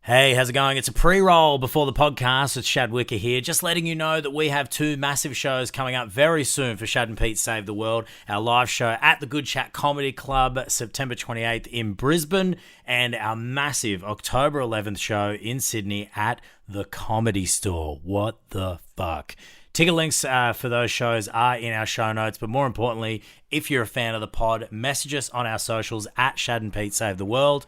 Hey, how's it going? It's a pre-roll before the podcast. It's Shad Wicker here. Just letting you know that we have two massive shows coming up very soon for Shad and Pete Save the World. Our live show at the Good Chat Comedy Club, September 28th in Brisbane, and our massive October 11th show in Sydney at the Comedy Store. What the fuck? Ticket links for those shows are in our show notes, but more importantly, if you're a fan of the pod, message us on our socials at Shad and Pete Save the World,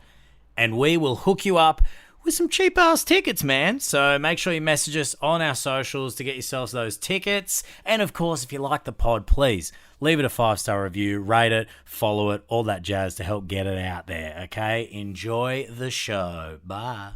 and we will hook you up with some cheap-ass tickets, man. So make sure you message us on our socials to get yourselves those tickets. And, of course, if you like the pod, please leave it a 5-star review, rate it, follow it, all that jazz to help get it out there, okay? Enjoy the show. Bye.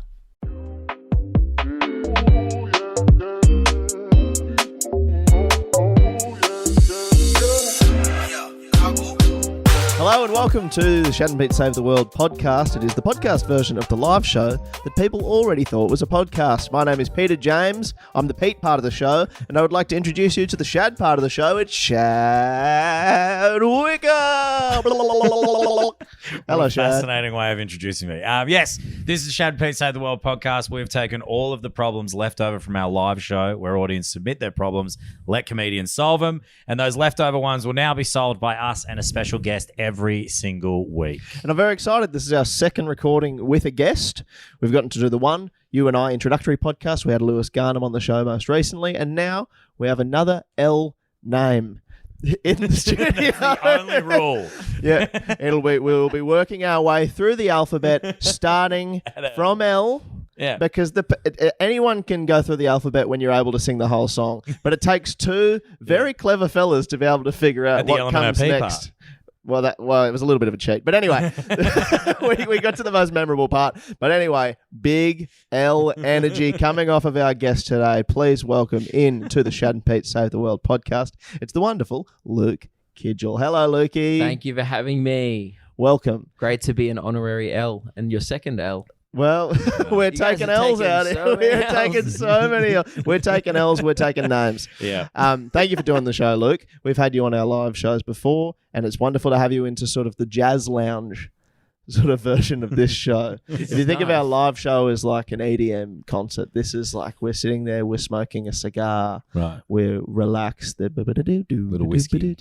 Hello and welcome to the Shad and Pete Save the World podcast. It is the podcast version of the live show that people already thought was a podcast. My name is Peter James. I'm the Pete part of the show, and I would like to introduce you to the Shad part of the show. It's Shad Wicker. Hello, Shad. Fascinating way of introducing me. Yes, this is Shad and Pete Save the World podcast. We've taken all of the problems left over from our live show where audience submit their problems, let comedians solve them, and those leftover ones will now be solved by us and a special guest every single week. And I'm very excited. This is our second recording with a guest. We've gotten to do the One You and I introductory podcast. We had Lewis Garnham on the show most recently, and now we have another L name in the studio. That's the only rule. Yeah, we'll be working our way through the alphabet, starting from L. Yeah, because anyone can go through the alphabet when you're able to sing the whole song, but it takes two very clever fellas to be able to figure out what comes next. Part. Well, it was a little bit of a cheat. But anyway, we got to the most memorable part. But anyway, big L energy coming off of our guest today. Please welcome in to the Shad and Pete Save the World podcast. It's the wonderful Luke Kidgell. Hello, Lukey. Thank you for having me. Welcome. Great to be an honorary L and your second L. Well, we're taking L's out. We're taking so many. We're taking L's. We're taking names. Yeah. Thank you for doing the show, Luke. We've had you on our live shows before, and it's wonderful to have you into sort of the jazz lounge sort of version of this show. If you think of our live show as like an EDM concert, this is like we're sitting there, we're smoking a cigar, right? We're relaxed, little whiskey.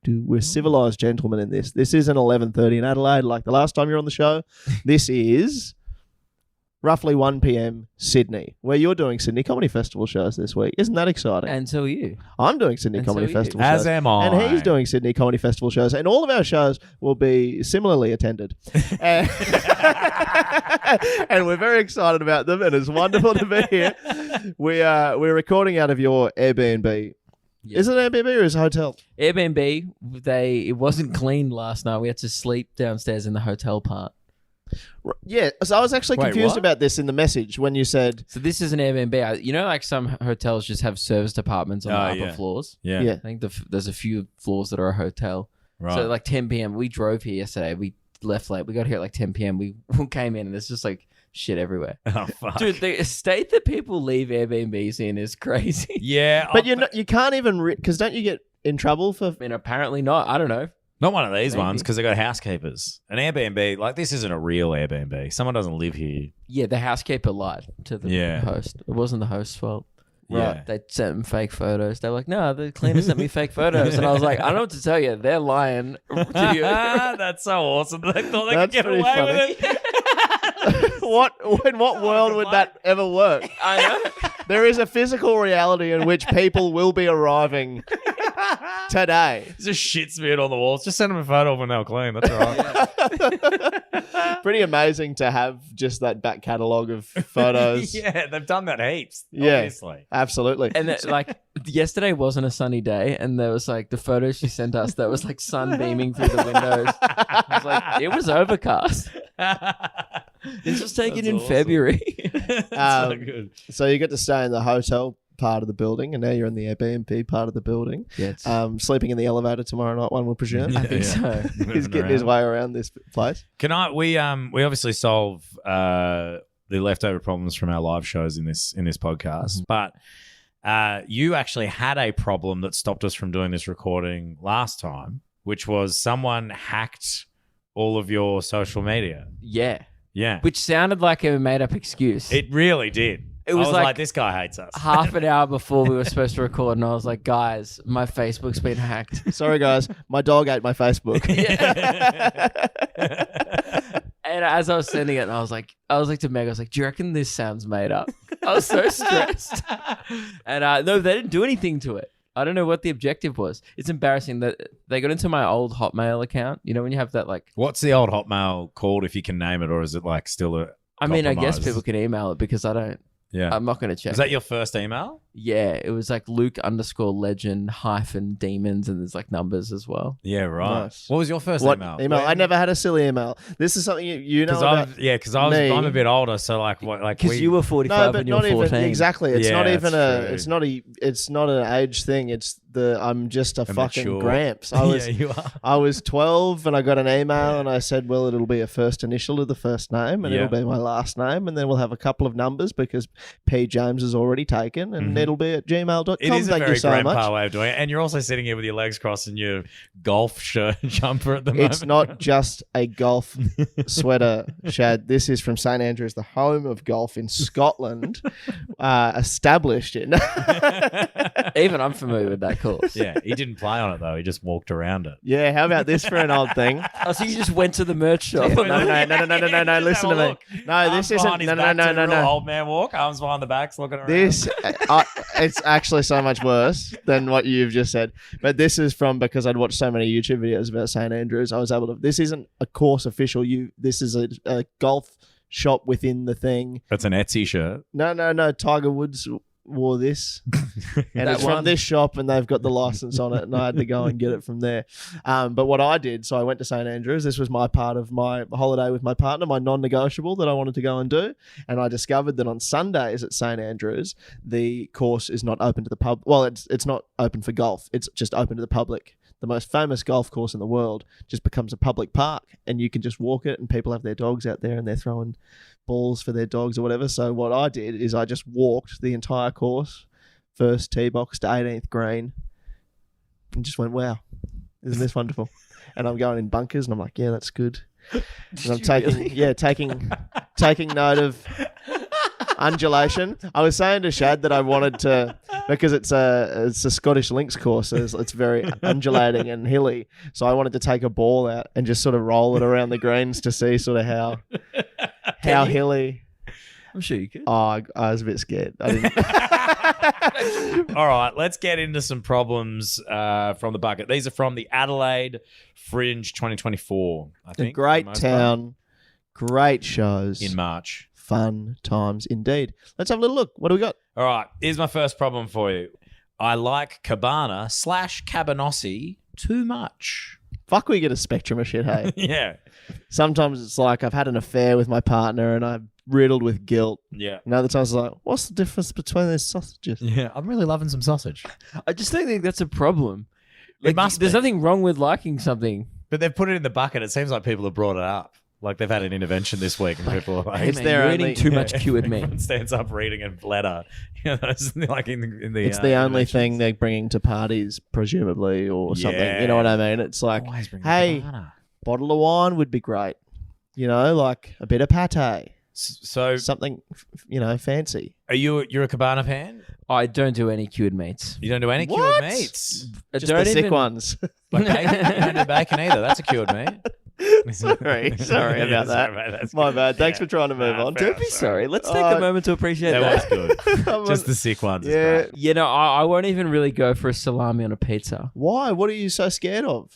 We're civilized gentlemen in this. This isn't 11:30 in Adelaide like the last time you're on the show. This is roughly 1 p.m. Sydney, where you're doing Sydney Comedy Festival shows this week. Isn't that exciting? And so are you. I'm doing Sydney Comedy Festival shows. As am I. And he's doing Sydney Comedy Festival shows. And all of our shows will be similarly attended. And we're very excited about them, and it's wonderful to be here. We're recording out of your Airbnb. Yep. Is it an Airbnb or is it a hotel? Airbnb. It wasn't clean last night. We had to sleep downstairs in the hotel part. Yeah, so I was actually confused about this in the message when you said... So this is an Airbnb. You know, like some hotels just have service departments on the upper floors? Yeah. I think there's a few floors that are a hotel. Right. So like 10 p.m. We drove here yesterday. We left late. We got here at like 10 p.m. We came in and there's just like shit everywhere. Oh, fuck. Dude, the estate that people leave Airbnbs in is crazy. Yeah. But you can't even... Because don't you get in trouble for... I mean, apparently not. I don't know. Not one of these ones because they got housekeepers. An Airbnb, like this isn't a real Airbnb. Someone doesn't live here. Yeah, the housekeeper lied to the host. It wasn't the host's fault. Yeah. Right. They sent him fake photos. They were like, no, the cleaner sent me fake photos. And I was like, I don't know what to tell you. They're lying to you. That's so awesome. They thought they That's could get pretty away funny. with it. In what world would that ever work? I know. There is a physical reality in which people will be arriving today. Just shit smeared on the walls. Just send them a photo of when they were clean. That's all right. Pretty amazing to have just that back catalogue of photos. Yeah, they've done that heaps. Yeah, obviously. Absolutely. And like yesterday wasn't a sunny day, and there was like the photos she sent us that was like sun beaming through the windows. It was like it was overcast. This was taken in February. So good. So you get to stay in the hotel part of the building, and now you're in the Airbnb part of the building. Yeah, sleeping in the elevator tomorrow night, one will presume. I think so. He's getting his way around this place. We obviously solve the leftover problems from our live shows in this podcast, but you actually had a problem that stopped us from doing this recording last time, which was someone hacked all of your social media. Yeah. Yeah. which sounded like a made-up excuse. It really did. It was I was like like, this guy hates us. half an hour before we were supposed to record, and I was like, guys, my Facebook's been hacked. Sorry, guys. My dog ate my Facebook. And as I was sending it, and I was like to Meg, I was like, do you reckon this sounds made up? I was so stressed. And no, they didn't do anything to it. I don't know what the objective was. It's embarrassing that they got into my old Hotmail account. You know, when you have that like... What's the old Hotmail called, if you can name it, or is it like still a... I mean, I guess compromised? people can email it because I don't... Yeah. I'm not going to check. Is that your first email? Yeah, it was like Luke_legend-demons, and there's like numbers as well. Yeah, right. Nice. What was your first What email? email? I never had a silly email. This is something you know about. Because me. I'm a bit older, so like Because you were 45 No, but and you were not 14. even exactly. It's Yeah, not even that's true. it's not an age thing. It's I'm just a fucking Immature. gramps. I was yeah, you are. I was 12 and I got an email and I said, well, it'll be a first initial of the first name and Yeah. it'll be my last name, and then we'll have a couple of numbers because P. James is already taken, and it'll be at gmail.com. It is a Thank very you so grandpa much. way of doing it, and you're also sitting here with your legs crossed and your golf shirt jumper at the moment. It's not just a golf sweater, Shad. This is from St. Andrews, the home of golf in Scotland, established in. Even I'm familiar with that course. Yeah, he didn't play on it though. He just walked around it. Yeah, how about this for an odd thing? Oh, so you just went to the merch shop? No, listen to me. No, this isn't. No. Old man walk, arms behind the backs, looking around. This, it's actually so much worse than what you've just said. But this is from because I'd watched so many YouTube videos about St. Andrews. I was able to. This isn't a course official. This is a golf shop within the thing. That's an Etsy shirt. No. Tiger Woods wore this, and it's from this shop, and they've got the license on it, and I had to go and get it from there. But what I did, so I went to St. Andrews. This was my part of my holiday with my partner, my non-negotiable that I wanted to go and do. And I discovered that on Sundays at St. Andrews, the course is not open to the pub. Well, it's not open for golf. It's just open to the public. The most famous golf course in the world just becomes a public park, and you can just walk it, and people have their dogs out there, and they're throwing balls for their dogs or whatever. So what I did is I just walked the entire course, first tee box to 18th green, and just went, wow, isn't this wonderful? And I'm going in bunkers, and I'm like, yeah, that's good. And I'm taking note of undulation. I was saying to Shad that I wanted to, because it's a Scottish links course, so it's very undulating and hilly. So I wanted to take a ball out and just sort of roll it around the greens to see sort of how hilly. I'm sure you could. Oh, I was a bit scared. I didn't. All right, let's get into some problems from the bucket. These are from the Adelaide Fringe 2024, I A think. great for the most town, great shows. part, in March. Fun times indeed. Let's have a little look. What do we got? All right, here's my first problem for you. I like Kabana / Cabanossi too much. Fuck, we get a spectrum of shit, hey? Yeah. Sometimes it's like I've had an affair with my partner and I'm riddled with guilt. Yeah. And other times it's like, what's the difference between these sausages? Yeah, I'm really loving some sausage. I just don't think that's a problem. It must There's be. nothing wrong with liking something. But they've put it in the bucket. It seems like people have brought it up. Like they've had an intervention this week and people are like... Hey, It's man, their you're only- eating too much cured meat. Everyone stands up reading a letter. You know, it's like in the It's the only interventions. thing they're bringing to parties, presumably, or something. Yeah. You know what I mean? It's like, Always bring hey, Kabana. bottle of wine would be great. You know, like a bit of pate. So Something, fancy. you're a Kabana fan? I don't do any cured meats. You don't do any What? cured meats? I Just don't the sick even- ones. Like bacon? You don't do bacon either. That's a cured meat. Sorry about that. That's My good. bad. Thanks Yeah. for trying to move Nah, on. fair Don't be enough. sorry. Let's take a moment to appreciate That that. was good. Just the sick ones. is Yeah. great. You know, I won't even really go for a salami on a pizza. Why? What are you so scared of?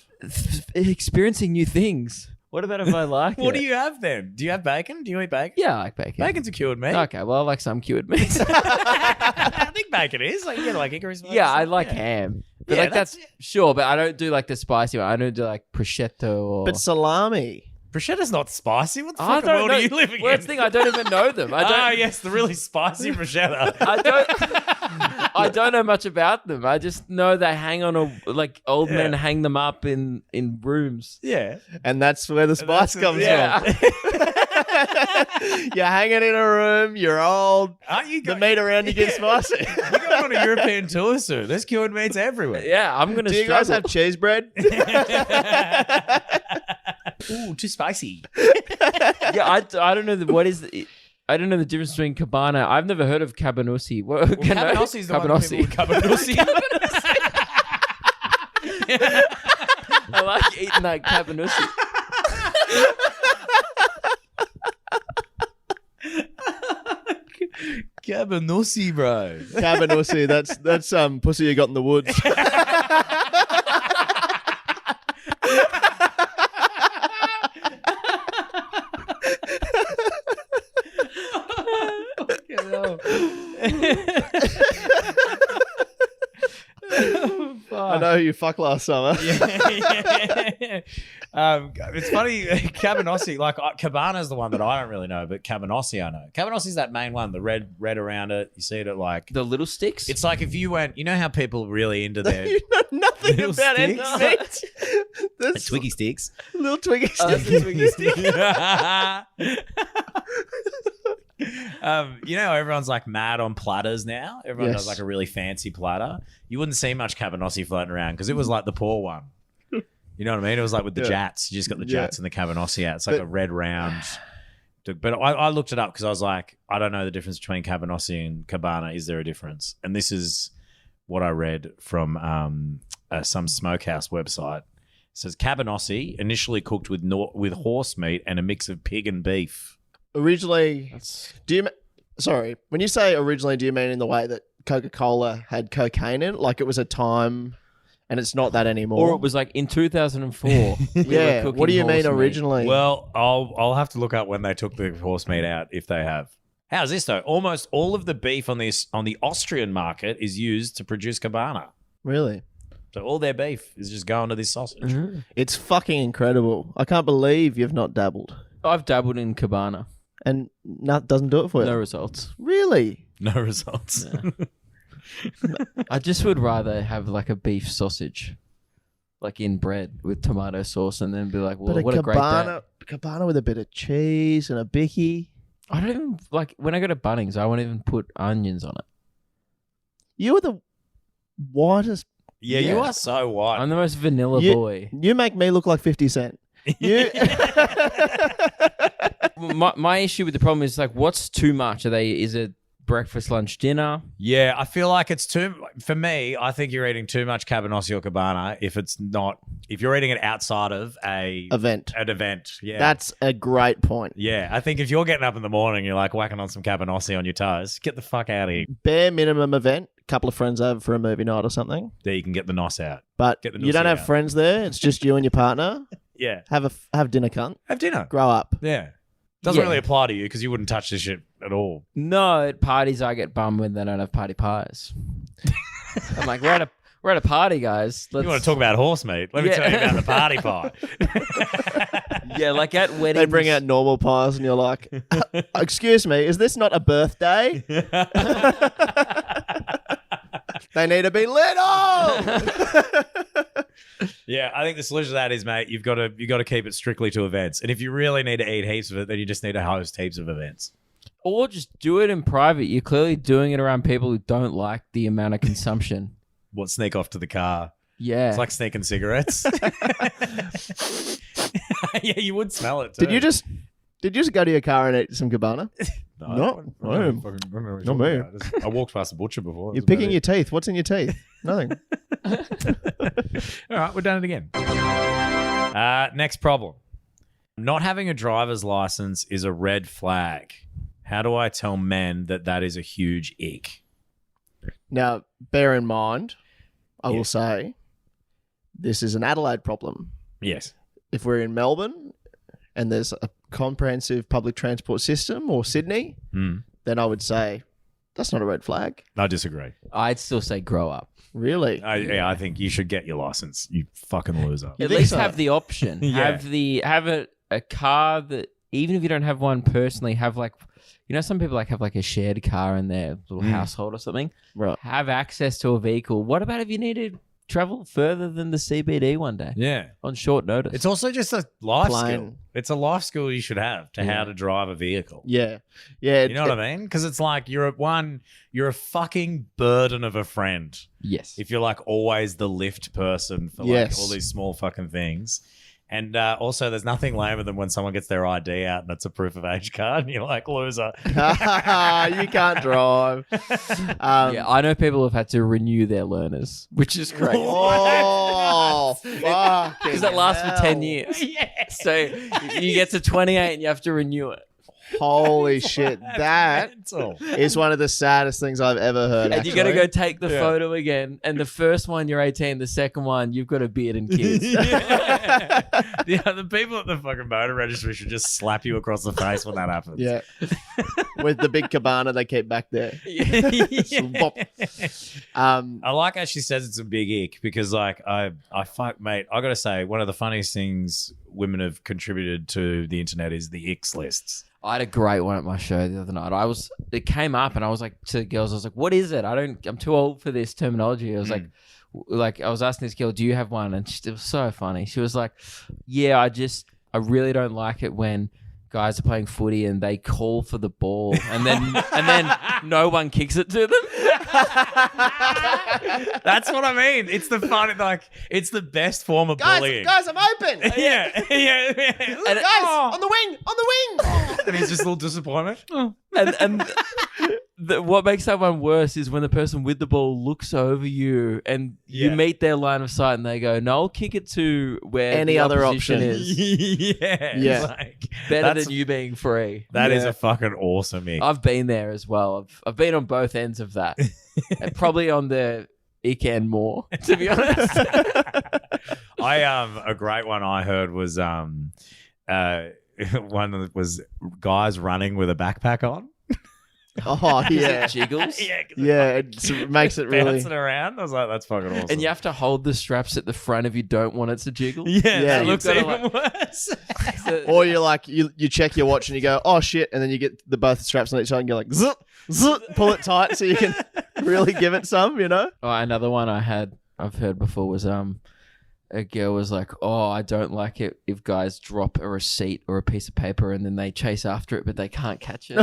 Experiencing new things. What about if I like it? What do you have then? Do you have bacon? Do you eat bacon? Yeah, I like bacon. Bacon's a cured meat. Okay, well, I like some cured meats. I think bacon is. Like, you get like Icarus. Yeah, I like ham. But Yeah, like that's sure, but I don't do like the spicy one. I don't do like prosciutto or But salami. Prosciutto's not spicy. What the I fucking don't world know. are you living Well, in? that's the thing, I don't even know them. I don't Ah, yes, the really spicy prosciutto. I don't know much about them. I just know they hang on like old Yeah. men hang them up in rooms. Yeah. And that's where the spice comes Yeah. from. You're hanging in a room, you're old, Aren't you the meat around you gets Yeah. spicy. You're going on a European tour soon. There's cured meats everywhere. Yeah, I'm gonna Do you guys have cheese bread? Ooh, too spicy. Yeah, I don't know I don't know the difference between Kabana. I've never heard of Cabanossi. Well, Cabanossi is the one that people Cabanossi. I like eating that Cabanossi. Cabanossi, bro. Cabanossi, that's pussy you got in the woods. I know who you fucked last summer. Yeah. It's funny, Cabanossi, like Cabana's the one that I don't really know, but Cabanossi I know. Cabanossi's that main one, the red around it. You see it at like The little sticks? it's like if you went, you know how people really into their You know nothing Little about sticks? it. That's Twiggy sticks. little Twiggy Oh, sticks. that's a Twiggy stick. You know, everyone's like mad on platters now. Everyone Yes. does like a really fancy platter. You wouldn't see much Cabanossi floating around because it was like the poor one. You know what I mean? It was like with the Yeah. jats. You just got the jats and the Cabanossi out. It's like But- a red round. But I looked it up because I was like, I don't know the difference between Cabanossi and Kabana. Is there a difference? And this is what I read from some smokehouse website. It says Cabanossi initially cooked with horse meat and a mix of pig and beef. Originally, sorry, when you say originally, do you mean in the way that Coca-Cola had cocaine in it? Like it was a time and it's not that anymore? Or it was like in 2004. we were Yeah, cooking what do you horse mean meat. originally? Well, I'll have to look up when they took the horse meat out if they have. How's this though? Almost all of the beef on the Austrian market is used to produce Cabana. Really? So all their beef is just going to this sausage. Mm-hmm. It's fucking incredible. I can't believe you've not dabbled. I've dabbled in Kabana. And doesn't do it for you? No results. Really? No results. I just would rather have like a beef sausage, like in bread with tomato sauce, and then be like, well, But what a great day. Cabana with a bit of cheese and a bicky. I don't even like when I go to Bunnings. I won't even put onions on it. You are the whitest. Yeah, you are so white. I'm the most vanilla You- boy. You make me look like 50 Cent. You. My issue with the problem is like, what's too much? Is it breakfast, lunch, dinner? Yeah, I feel like it's too. For me, I think you're eating too much Cabanossi or Cabana if you're eating it outside of an event. Yeah, That's a great point. yeah. I think if you're getting up in the morning, you're like whacking on some Cabanossi on your toes. Get the fuck out of here. Bare minimum event. Couple of friends over for a movie night or something. There, you can get the nos out. But Get the you don't nussy have out. friends there. It's just you and your partner. Yeah, Have dinner, cunt. have dinner. Grow up. Yeah, doesn't Yeah. really apply to you because you wouldn't touch this shit at all. No, at parties I get bummed when they don't have party pies. I'm like, we're at a party, guys. You want to talk about horse meat? Let me Yeah. tell you about the party pie. Yeah, like at weddings. They bring out normal pies and you're like, excuse me, is this not a birthday? They need to be lit up. Yeah, I think the solution to that is, mate, you got to keep it strictly to events. And if you really need to eat heaps of it, then you just need to host heaps of events. Or just do it in private. You're clearly doing it around people who don't like the amount of consumption. What, sneak off to the car? Yeah. It's like sneaking cigarettes. Yeah, you would smell it too. Did you just go to your car and eat some Cabana? No, No. Not me. I walked past the butcher before. You're picking your teeth. What's in your teeth? Nothing. All right, we've done it again. Next problem. Not having a driver's license is a red flag. How do I tell men that is a huge ick? Now, bear in mind, I will Yes. say, this is an Adelaide problem. Yes. If we're in Melbourne and there's a comprehensive public transport system, or Sydney, then I would say that's not a red flag. I disagree. I'd still say grow up. Really? I think you should get your license, you fucking loser. You At think least so? have the option. Yeah. Have a car that, even if you don't have one personally, have like, you know, some people like have like a shared car in their little household or something. Right. Have access to a vehicle. What about if you need to travel further than the CBD one day Yeah. on short notice? It's also just a life skill. Plain. It's a life skill you should have to how to drive a vehicle. Yeah. Yeah. You know what I mean? Because it's like you're a fucking burden of a friend. Yes. If you're like always the lift person for like Yes. all these small fucking things. And also, there's nothing lamer than when someone gets their ID out and it's a proof of age card, and you're like, loser. You can't drive. Yeah, I know people have had to renew their learners, which is great. Oh, fuck! Because that lasts for 10 years. Yeah. So you get to 28 and you have to renew it. Holy shit! That Mental. is one of the saddest things I've ever heard. And you got to go take the photo again. And the first one, you're 18. The second one, you've got a beard and kids. Yeah. The people at the fucking motor registry should just slap you across the face when that happens. Yeah, with the big cabana they keep back there. I like how she says it's a big ick because, like, I fuck, mate. I gotta say, one of the funniest things women have contributed to the internet is the icks lists. I had a great one at my show the other night. It came up and I was like to the girls, I was like, what is it? I'm too old for this terminology. I was like, I was asking this girl, do you have one? And it was so funny. She was like, yeah, I really don't like it when guys are playing footy and they call for the ball and then no one kicks it to them. That's what I mean. It's the fun, like, it's the best form of bullying. Guys, I'm open. Yeah. And guys, on the wing. And he's just a little disappointed. And what makes that one worse is when the person with the ball looks over you and you meet their line of sight and they go, no, I'll kick it to where any the other opposition option is. Yeah. Like, better than you being free. That is a fucking awesome ick. I've been there as well. I've been on both ends of that. And probably on the ick end more, to be honest. A great one I heard was one that was guys running with a backpack on. Oh yeah, it jiggles. Yeah, it makes it really bouncing around. I was like, that's fucking awesome. And you have to hold the straps at the front if you don't want it to jiggle. Yeah, it you've looks even worse. Or you're like you check your watch and you go, oh shit, and then you get the both straps on each side and you're like, zip, zip, pull it tight so you can really give it some, you know. Oh, another one I've heard before was a girl was like, oh, I don't like it if guys drop a receipt or a piece of paper and then they chase after it, but they can't catch it.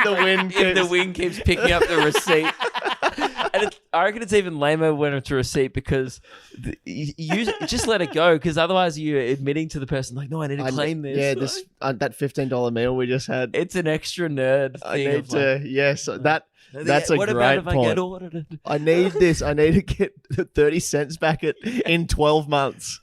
The wind keeps picking up the receipt. And I reckon it's even lamer when it's a receipt because you just let it go because otherwise you're admitting to the person like, no, I need to claim this. Yeah, this that $15 meal we just had. It's an extra nerd thing. I need to, yes, that's a what great about if point. I get audited? I need this. I need to get 30 cents back in 12 months.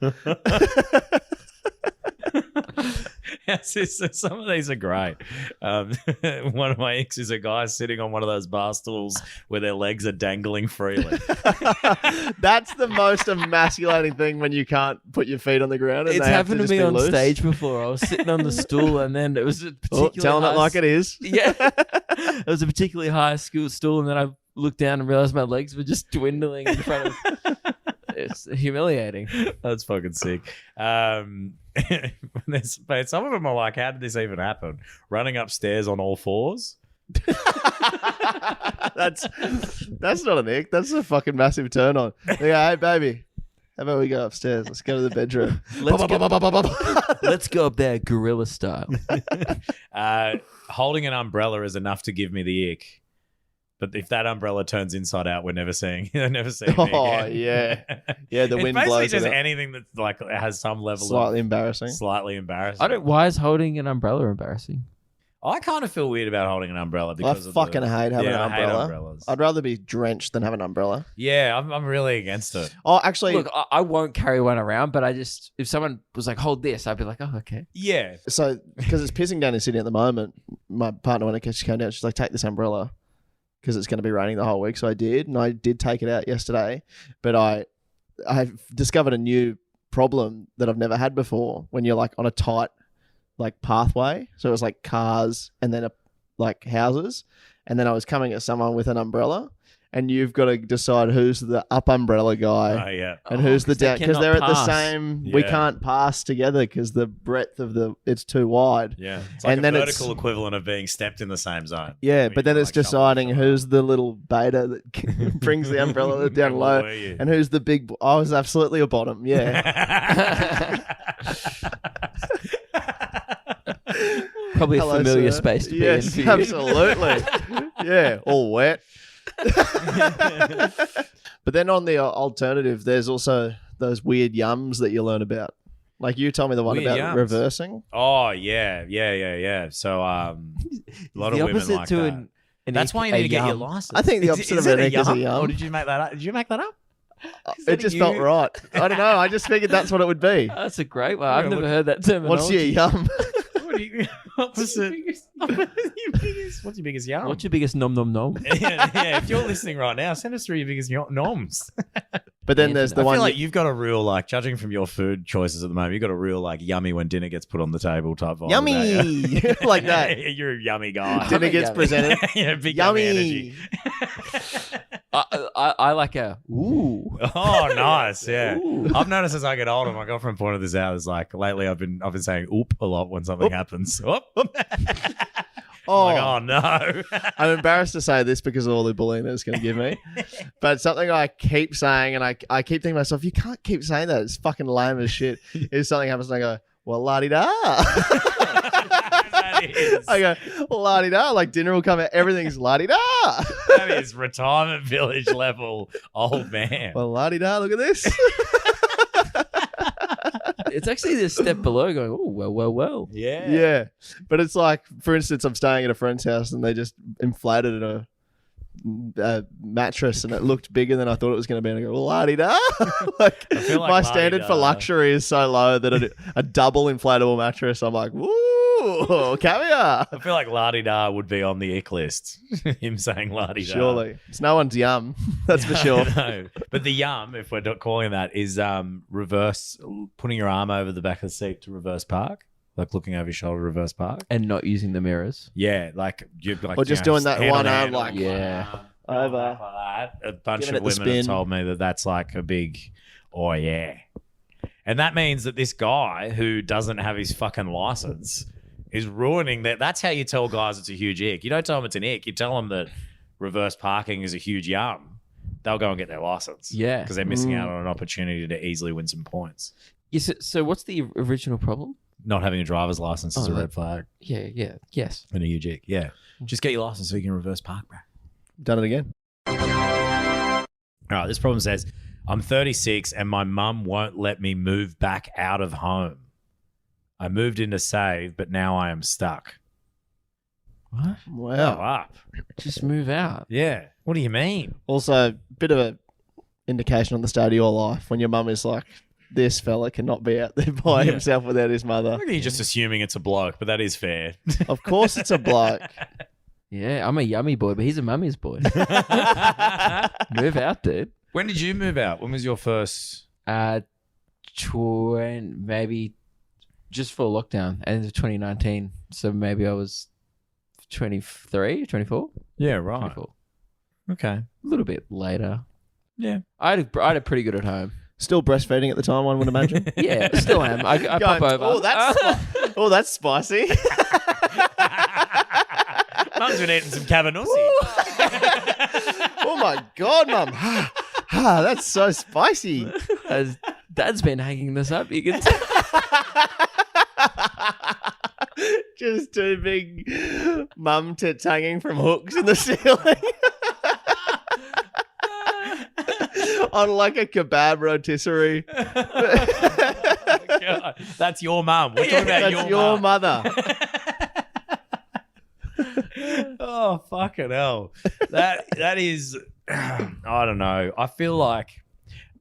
Some of these are great. One of my icks is a guy sitting on one of those bar stools where their legs are dangling freely. That's the most emasculating thing when you can't put your feet on the ground. And It's they have happened to just me be on loose. stage before. I was sitting on the stool and then it was a particularly Telling high it like it is. Yeah. It was a particularly high stool and then I looked down and realized my legs were just dwindling in front of... It's humiliating. That's fucking sick. But some of them are like, how did this even happen? Running upstairs on all fours? That's not an ick. That's a fucking massive turn on. They go, hey, baby, how about we go upstairs? Let's go to the bedroom. Let's go up there gorilla style. Holding an umbrella is enough to give me the ick. But if that umbrella turns inside out, we're never seeing me again. Yeah. Yeah, the wind it's blows basically just it up. anything that like has some level Slightly of embarrassing. slightly embarrassing. Why is holding an umbrella embarrassing? I kind of feel weird about holding an umbrella I because of fucking hate having an I hate umbrella. umbrellas. I'd rather be drenched than have an umbrella. Yeah, I'm really against it. Oh, actually, Look, I won't carry one around, but if someone was like, hold this, I'd be like, oh, okay. Yeah. so because it's pissing down in Sydney at the moment, my partner, when she came down, she's like, take this umbrella because it's going to be raining the whole week. So I did, and I did take it out yesterday, but I've discovered a new problem that I've never had before when you're like on a tight like pathway. So it was like cars and then like houses, and then I was coming at someone with an umbrella, and you've got to decide who's the up umbrella guy Oh yeah. and who's the down, because they're at the pass. same. We Yeah. can't pass together because the breadth of it's too wide. Yeah. It's like And a then vertical equivalent of being stepped in the same zone. Yeah, Where but you then can, it's like, shuffle deciding each other. who's the little beta that brings the umbrella down What low, were you? and who's the big. I was absolutely a bottom. Yeah. Probably Hello, a familiar sir. space to be Yes, in for you. absolutely. Yeah, all wet. But then on the alternative, there's also those weird yums that you learn about. Like you told me the one Weird about yums. reversing. Oh yeah. So a lot of women like that. That's why you need to get your license. I think the opposite of an ick is a yum. Or did you make that up? Did you make that up? It just felt right. I don't know. I just figured that's what it would be. That's a great one. I've never heard that terminology. What's your yum? What's your biggest yum? What's your biggest nom nom nom? yeah, if you're listening right now, send us through your biggest noms. But then there's the I one. feel like you've got a real, like, judging from your food choices at the moment, you've got a real, like, yummy when dinner gets put on the table type vibe. Yummy! Like that. You're a yummy guy. Dinner gets presented. Yeah, big yummy energy. I like a ooh. Oh, nice. Yeah. Ooh. I've noticed as I get older, my girlfriend pointed this out, is like, lately I've been saying oop a lot when something happens. Oop. Oh, like, oh no. I'm embarrassed to say this because of all the bullying that it's going to give me. But something I keep saying, and I keep thinking to myself, you can't keep saying that. It's fucking lame as shit. If something happens, and I go, well, la-di-da. That is. I go, la-di-da. Like dinner will come out. Everything's la-di-da. That is retirement village level old man. Well, la-di-da. Look at this. It's actually the step below going, oh, well. Yeah. Yeah. But it's like, for instance, I'm staying at a friend's house and they just inflated a mattress and it looked bigger than I thought it was going to be. And I go, well, la-di-da. Like, my standard for luxury is so low that a double inflatable mattress, I'm like, woo, caviar. I feel like la-di-da would be on the ick list. Him saying la-di-da. Surely. It's no one's yum. That's for sure. No. But the yum, if we're not calling that, is reverse, putting your arm over the back of the seat to reverse park. Like looking over your shoulder, reverse park. And not using the mirrors. Yeah, like you're like, or just doing that one arm, like, yeah, over. Like that. A bunch Giving of it the women have spin. told me that that's like a big, oh yeah. And that means that this guy who doesn't have his fucking license is ruining that. That's how you tell guys it's a huge ick. You don't tell them it's an ick. You tell them that reverse parking is a huge yum. They'll go and get their license. Yeah. Because they're missing out on an opportunity to easily win some points. Yes. So what's the original problem? Not having a driver's license is a red flag. Yeah. Yes. And a huge ick. Yeah. Just get your license so you can reverse park, bro. Done it again. All right. This problem says, I'm 36 and my mum won't let me move back out of home. I moved in to save, but now I am stuck. What? Grow Wow. up. Just move out. Yeah. What do you mean? Also, bit of a indication on the start of your life when your mum is like, this fella cannot be out there by himself without his mother. I think you're just assuming it's a bloke, but that is fair. Of course it's a bloke. Yeah, I'm a yummy boy, but he's a mummy's boy. Move out, dude. When did you move out? When was your first? Maybe just for lockdown, end of 2019. So maybe I was 23, 24? Yeah, right. 24. Okay. A little bit later. Yeah. I had a pretty good at home. Still breastfeeding at the time, one would imagine. Yeah, still am. I pop over. Oh, that's spicy. Mum's been eating some Cabanossi. Oh my God, Mum. That's so spicy. As Dad's been hanging this up, you can tell. Just two big mum tits hanging from hooks in the ceiling. On like a kebab rotisserie. God. That's your mum. We're talking about That's your mum. mother. Oh, fucking hell. That is, I don't know. I feel like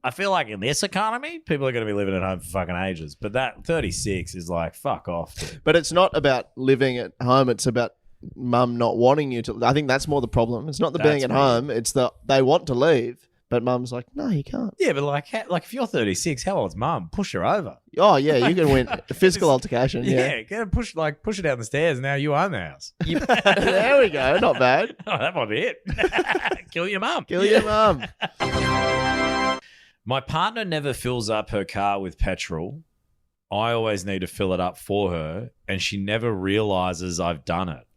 in this economy, people are going to be living at home for fucking ages. But that 36 is like, fuck off, dude. But it's not about living at home. It's about mum not wanting you to. I think that's more the problem. It's not the being at home. It's the they want to leave. But mum's like, no, you can't. Yeah, but like if you're 36, how old's mum? Push her over. Oh, yeah, you can win. A physical altercation, yeah. Get her push her down the stairs. Now you own the house. There we go. Not bad. Oh, that might be it. Kill your mum. Kill your mum. My partner never fills up her car with petrol. I always need to fill it up for her, and she never realizes I've done it.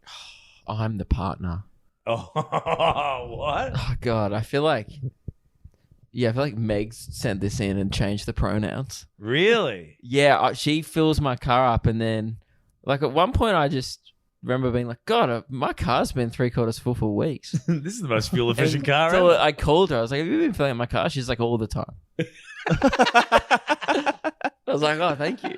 I'm the partner. Oh, what? Oh, God. I feel like Meg sent this in and changed the pronouns. Really? Yeah, she fills my car up and then, like, at one point I just remember being like, God, my car's been 3/4 full for weeks. This is the most fuel efficient car So ever. I called her. I was like, have you been filling up my car? She's like, all the time. I was like, oh, thank you.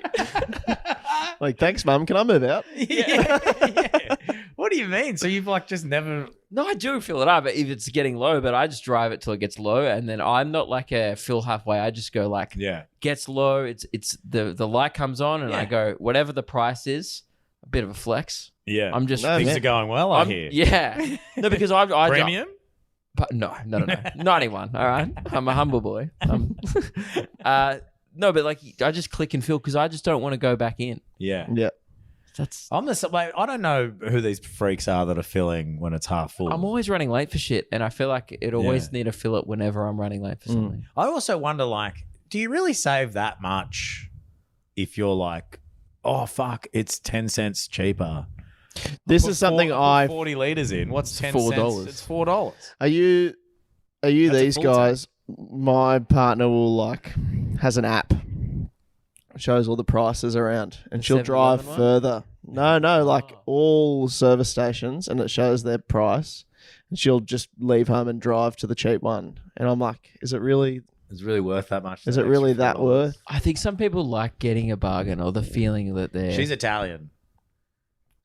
Like, thanks, Mum. Can I move out? Yeah. What do you mean? So you've like just never... No, I do fill it up if it's getting low, but I just drive it till it gets low, and then I'm not like a fill halfway. I just go like, gets low. It's the light comes on, and I go whatever the price is. A bit of a flex. Yeah, I'm just things are going well. I hear. Yeah, no, because I Premium. No, 91. All right, I'm a humble boy. No, but like I just click and fill because I just don't want to go back in. Yeah. I'm I don't know who these freaks are that are filling when it's half full. I'm always running late for shit, and I feel like it always need to fill it whenever I'm running late for something. I also wonder, like, do you really save that much if you're like, oh fuck, it's 10 cents cheaper? This is something I 40 liters in. What's 10 $4. cents? It's $4. Are you That's these a full guys? My partner will has an app, shows all the prices around, and she'll drive 7-Eleven one? further. No, like all service stations, and it shows their price, and she'll just leave home and drive to the cheap one. And I'm like, is it really? It's really worth that much. Is it really that worth? I think some people like getting a bargain or the feeling that they're. She's Italian.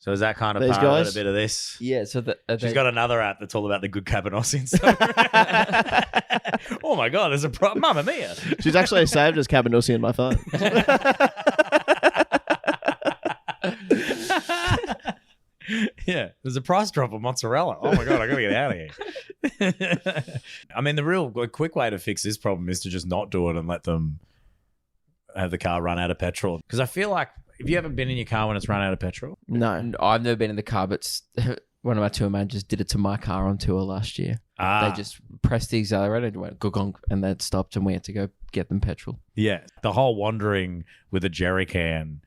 So is that kind of These part of guys? it, a bit of this? Yeah, so She's got another app that's all about the good Cabanossi and stuff. Oh my God, there's a Mamma mia. She's actually saved as Cabanossi in my phone. Yeah, there's a price drop on mozzarella. Oh my God, I gotta get out of here. I mean, the real quick way to fix this problem is to just not do it and let them have the car run out of petrol. Because I feel like, have you ever been in your car when it's run out of petrol? No. I've never been in the car, but one of my tour managers did it to my car on tour last year. They just pressed the accelerator and went gong, and then stopped, and we had to go get them petrol. Yeah, the whole wandering with a jerry can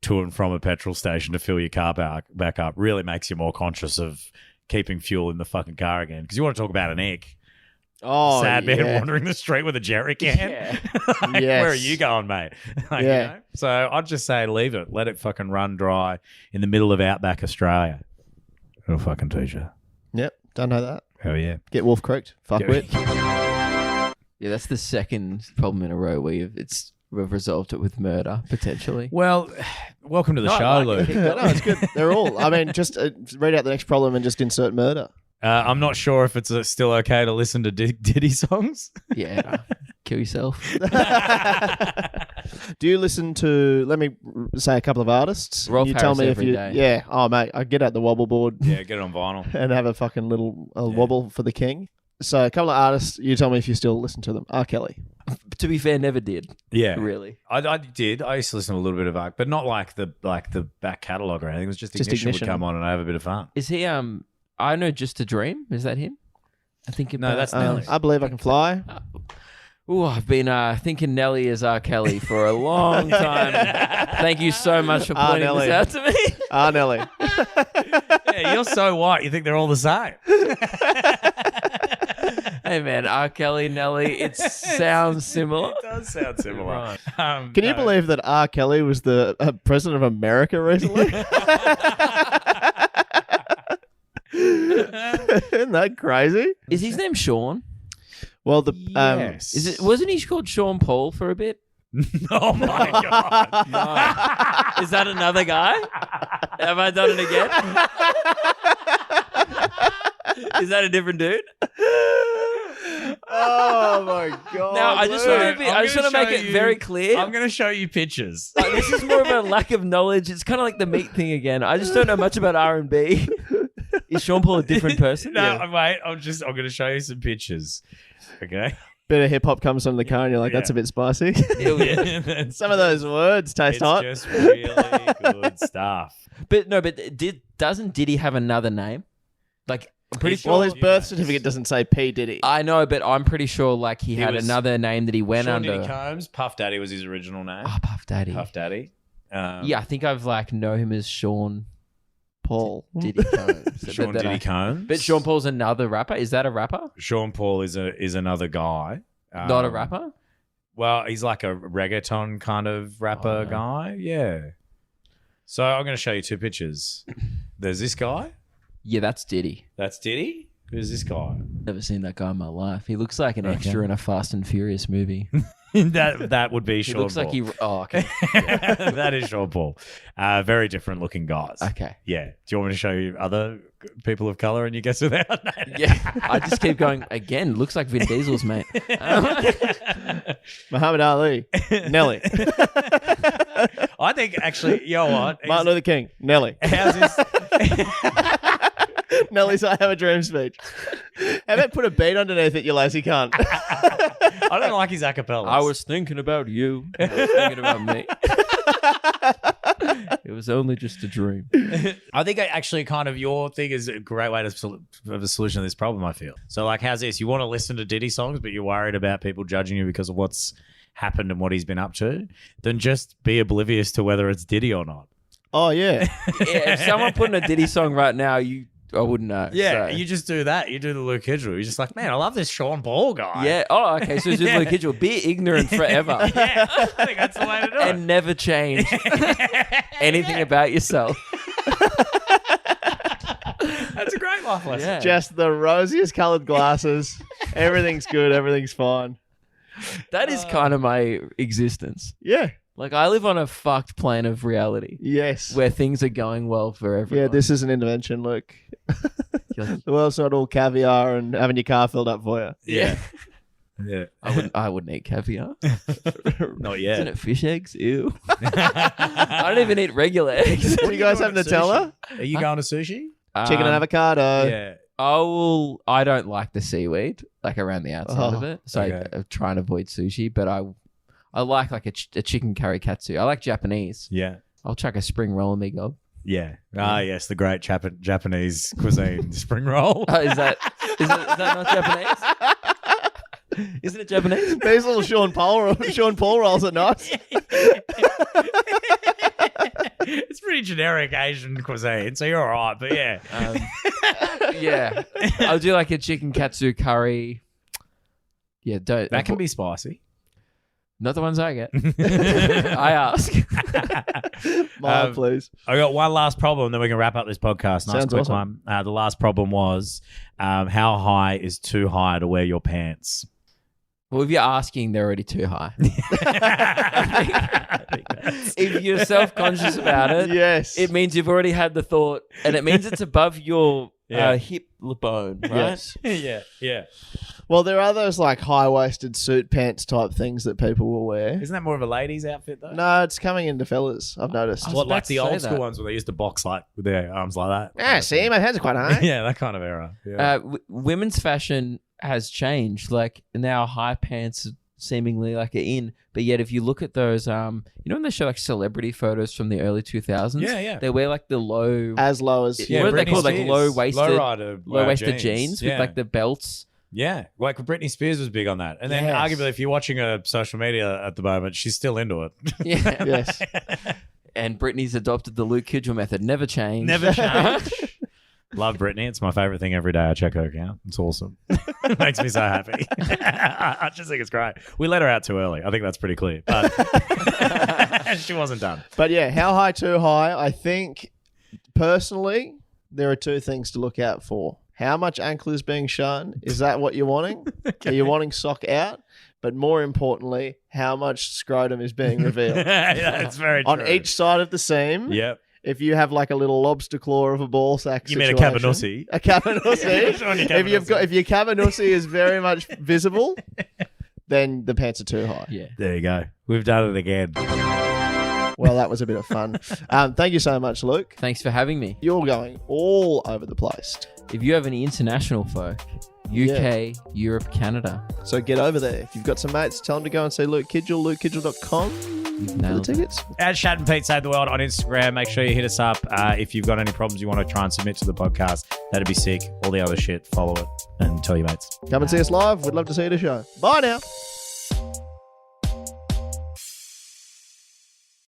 to and from a petrol station to fill your car back up really makes you more conscious of keeping fuel in the fucking car again. Because you want to talk about an ick. Oh, Sad man yeah. wandering the street with a jerry can. Yeah. Like, Yes. where are you going, mate? Like, Yeah. you know? So I'd just say leave it. Let it fucking run dry in the middle of outback Australia. It'll fucking teach you. Yep. Don't know that. Hell yeah. Get Wolf Creeked. Fuckwit. Yeah, that's the second problem in a row where we've resolved it with murder, potentially. Well, welcome to the No, I show, like Luke. it. No, it's good. They're all. I mean, just read out the next problem and just insert murder. I'm not sure if it's still okay to listen to Diddy songs. Yeah, kill yourself. Do you listen to? Let me say a couple of artists. Rolf you tell Harris me if every you. day. Yeah. Oh mate, I get out the wobble board Yeah, get it on vinyl. and have a fucking little wobble for the king. So a couple of artists. You tell me if you still listen to them. R. Kelly. To be fair, never did. Yeah. Really. I did. I used to listen to a little bit of Arc, but not like the back catalogue or anything. It was just Ignition would Ignition. come on and I have a bit of fun. Is he? I know Just a Dream. Is that him? I think No, that's Nelly. I believe I can fly. Oh, I've been thinking Nelly is R. Kelly for a long time. Thank you so much for pointing Nelly. this out to me. Ah, Nelly. Yeah, you're so white. You think they're all the same. Hey man, R. Kelly, Nelly. It sounds similar. It does sound similar. Right. Can you believe that R. Kelly was the president of America recently? Isn't that crazy? Is his name Sean? Well, the Yes. Wasn't he called Sean Paul for a bit? Oh my God. No. Is that another guy? Have I done it again? Is that a different dude? Oh my god! Now I just want to make it very clear. I'm going to show you pictures. This is more of a lack of knowledge. It's kind of like the meat thing again. I just don't know much about R&B. Is Sean Paul a different person? No, wait. I'm going to show you some pictures. Okay. Bit of hip hop comes from the car, and you're like, "That's a bit spicy." Yeah. Some of those words taste It's hot. just really good stuff. But doesn't Diddy have another name? Like I'm pretty sure. Well, his birth certificate doesn't say P Diddy. I know, but I'm pretty sure like he had was another name that he went Sean under. Diddy Combs. Puff Daddy was his original name. Oh, Puff Daddy. Puff Daddy. Yeah, I think I've know him as Sean Paul. Diddy Combs. Sean But then Diddy Combs. But Sean Paul's another rapper. Is that a rapper? Sean Paul is another guy. Not a rapper? Well, he's like a reggaeton kind of rapper guy. Yeah. So I'm going to show you two pictures. There's this guy. Yeah, that's Diddy. That's Diddy. Who's this guy? Never seen that guy in my life. He looks like an extra in a Fast and Furious movie. that would be Sean He looks Paul. like he... Oh, okay. That is Sean Paul. Very different looking guys. Okay. Yeah. Do you want me to show you other people of color and you guess without? Yeah. I just keep going, again, looks like Vin Diesel's mate. Muhammad Ali, Nelly, I think actually, you know what? Martin Luther King, Nelly. How's this? Nelly's I Have a Dream speech. How about put a beat underneath it, you lazy cunt? I don't like his acapellas. I was thinking about you. I was thinking about me. It was only just a dream. I think actually kind of your thing is a great way to have a solution to this problem, I feel. So like, how's this? You want to listen to Diddy songs, but you're worried about people judging you because of what's happened and what he's been up to? Then just be oblivious to whether it's Diddy or not. Oh, yeah. Yeah, if someone put in a Diddy song right now, I wouldn't know. Yeah, so. you just do that. You do the Luke Kidgell. You're just like, man, I love this Sean Paul guy. Yeah. Oh, okay. So it's just Luke Kidgell. Be ignorant forever. Yeah, I think that's the way to do it. And never change anything about yourself. That's a great life lesson. Yeah. Just the rosiest coloured glasses. Everything's good. Everything's fine. That is kind of my existence. Yeah. Like, I live on a fucked plane of reality Yes. where things are going well for everyone. Yeah, this is an intervention, Luke. You're like, The world's not all caviar and having your car filled up for you. Yeah. Yeah. I wouldn't eat caviar. Not Isn't yet. it fish eggs? Ew. I don't even eat regular eggs. What, you guys having Nutella? Are you going to sushi? Chicken and avocado. Yeah. I don't like the seaweed, like around the outside of it. So okay. I try and avoid sushi, but I like a chicken curry katsu. I like Japanese. Yeah. I'll chuck a spring roll in me gob. Yeah. Ah, yes, the great Japanese cuisine spring roll. Is that not Japanese? Isn't it Japanese? These little Sean Paul rolls are nice. It's pretty generic Asian cuisine, so you're all right. But yeah. Yeah. I'll do like a chicken katsu curry. Yeah, That can be spicy. Not the ones I get. I ask. Mine, please. I got one last problem, then we can wrap up this podcast. Nice Sounds quick awesome. one. The last problem was how high is too high to wear your pants? Well, if you're asking, they're already too high. If you're self-conscious about it, Yes. it means you've already had the thought, and it means it's above your hip bone, right? Yes. Yeah. Well, there are those like high-waisted suit pants type things that people will wear. Isn't that more of a ladies' outfit though? No, it's coming into fellas. I've noticed. was What, about like to the say old school that. ones where they used to box like with their arms like that? Yeah, see, my hands are quite high. Yeah, that kind of era. Yeah. Women's fashion has changed. Like now, high pants seemingly like are in, but yet if you look at those, you know when they show like celebrity photos from the early 2000s, Yeah. they wear like the low, As low as what are they Britney called? Like Spears. low-waisted Low-rider, jeans Yeah. with like the belts. Yeah, like Britney Spears was big on that. And then Yes. arguably, if you're watching her social media at the moment, she's still into it. Yeah. Yes. And Britney's adopted the Luke Kidgell method. Never change. Never change. Love Britney. It's my favorite thing every day. I check her account. It's awesome. It makes me so happy. I just think it's great. We let her out too early. I think that's pretty clear. But she wasn't done. But yeah, how high too high? I think personally, there are two things to look out for. How much ankle is being shown? Is that what you're wanting? Are you wanting sock out? But more importantly, how much scrotum is being revealed? Yeah, it's very true. On each side of the seam. Yep. If you have like a little lobster claw of a ball sack You mean a situation- Cabanossi? A Cabanossi. On your If your Cabanossi is very much visible, then the pants are too high. Yeah. There you go. We've done it again. Well, that was a bit of fun. Thank you so much, Luke. Thanks for having me. You're going all over the place. If you have any international folk, UK, Europe, Canada, So get over there. If you've got some mates, tell them to go and see Luke Kidgell, lukekidgell.com you've for the nailed it. tickets. At Shad and Pete Save the World on Instagram. Make sure you hit us up. If you've got any problems you want to try and submit to the podcast, that'd be sick. All the other shit, follow it and tell your mates. Come and see us live. We'd love to see you at a show. Bye now.